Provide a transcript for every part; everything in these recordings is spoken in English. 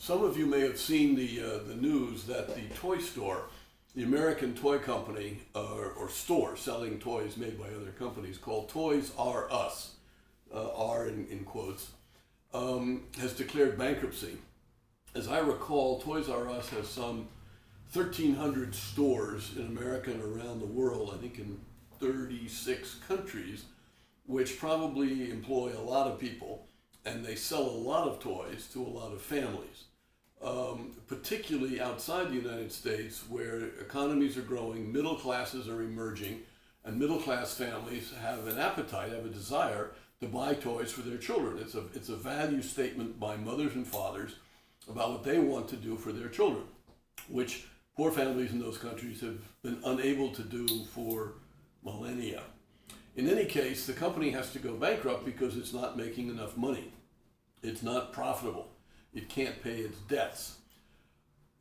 Some of you may have seen the news that the toy store, the American toy company or store selling toys made by other companies called Toys R Us, R in quotes, has declared bankruptcy. As I recall, Toys R Us has some 1,300 stores in America and around the world, I think in 36 countries, which probably employ a lot of people, and they sell a lot of toys to a lot of families, particularly outside the United States, where economies are growing, middle classes are emerging, and middle class families have an appetite, have a desire to buy toys for their children. It's a value statement by mothers and fathers about what they want to do for their children, which poor families in those countries have been unable to do for millennia. In any case, the company has to go bankrupt because it's not making enough money. It's not profitable. It can't pay its debts.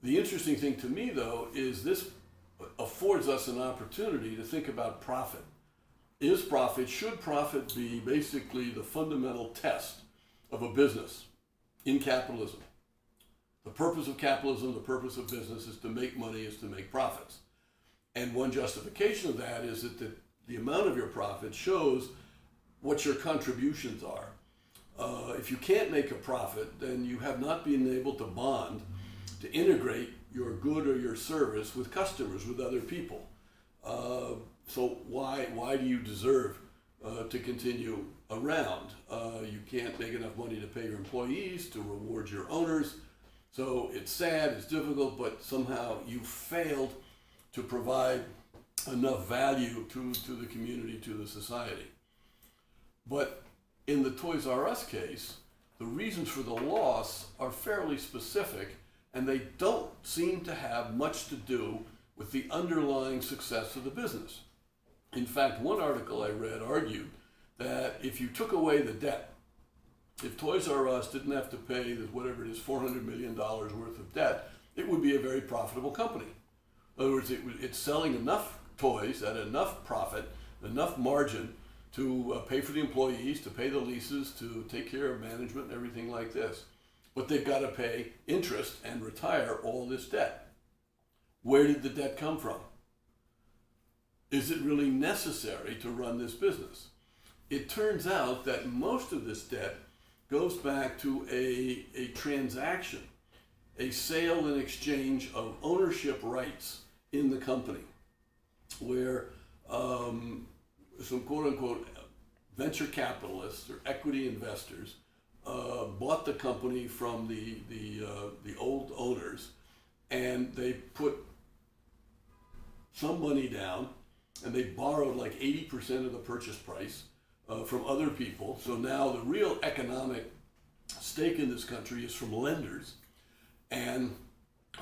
The interesting thing to me, though, is this affords us an opportunity to think about profit. Should profit be basically the fundamental test of a business in capitalism? The purpose of capitalism, the purpose of business is to make money, is to make profits. And one justification of that is that the amount of your profit shows what your contributions are. If you can't make a profit, then you have not been able to bond, to integrate your good or your service with customers, with other people. So why do you deserve to continue around? You can't make enough money to pay your employees, to reward your owners. So it's sad, it's difficult, but somehow you failed to provide enough value to the community, to the society. But in the Toys R Us case, the reasons for the loss are fairly specific, and they don't seem to have much to do with the underlying success of the business. In fact, one article I read argued that if you took away the debt, if Toys R Us didn't have to pay whatever it is, $400 million worth of debt, it would be a very profitable company. In other words, it's selling enough toys at enough profit, enough margin to pay for the employees, to pay the leases, to take care of management and everything like this. But they've got to pay interest and retire all this debt. Where did the debt come from? Is it really necessary to run this business? It turns out that most of this debt goes back to a transaction, a sale and exchange of ownership rights in the company, where some quote-unquote venture capitalists or equity investors bought the company from the old owners, and they put some money down, and they borrowed like 80% of the purchase price from other people. So now the real economic stake in this country is from lenders, and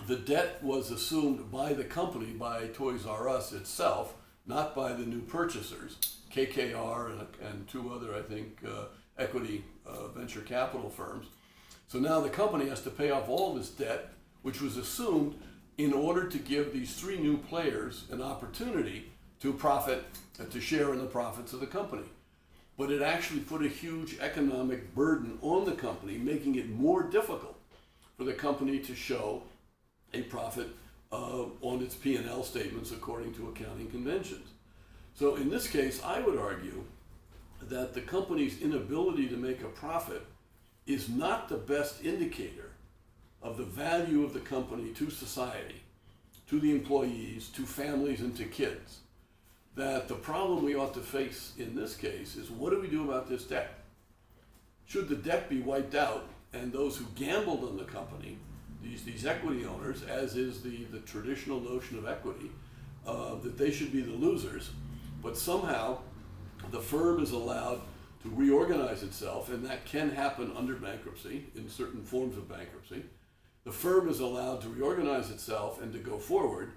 the debt was assumed by the company, by Toys R Us itself, not by the new purchasers, KKR and two other, I think, equity venture capital firms. So now the company has to pay off all this debt, which was assumed in order to give these three new players an opportunity to profit, to share in the profits of the company. But it actually put a huge economic burden on the company, making it more difficult for the company to show a profit on its P&L statements according to accounting conventions. So in this case, I would argue that the company's inability to make a profit is not the best indicator of the value of the company to society, to the employees, to families, and to kids. That the problem we ought to face in this case is, what do we do about this debt? Should the debt be wiped out, and those who gambled on the company, these equity owners, as is the traditional notion of equity, that they should be the losers, but somehow the firm is allowed to reorganize itself, and that can happen under bankruptcy, in certain forms of bankruptcy. The firm is allowed to reorganize itself and to go forward,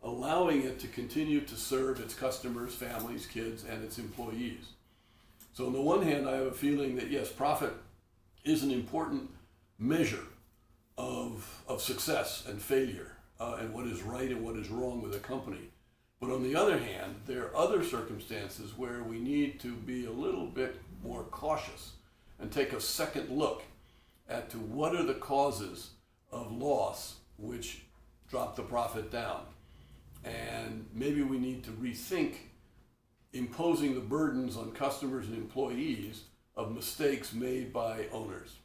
allowing it to continue to serve its customers, families, kids, and its employees. So on the one hand, I have a feeling that yes, profit is an important measure of success and failure, and what is right and what is wrong with a company. But on the other hand, there are other circumstances where we need to be a little bit more cautious and take a second look at to what are the causes of loss, which dropped the profit down. And maybe we need to rethink imposing the burdens on customers and employees of mistakes made by owners.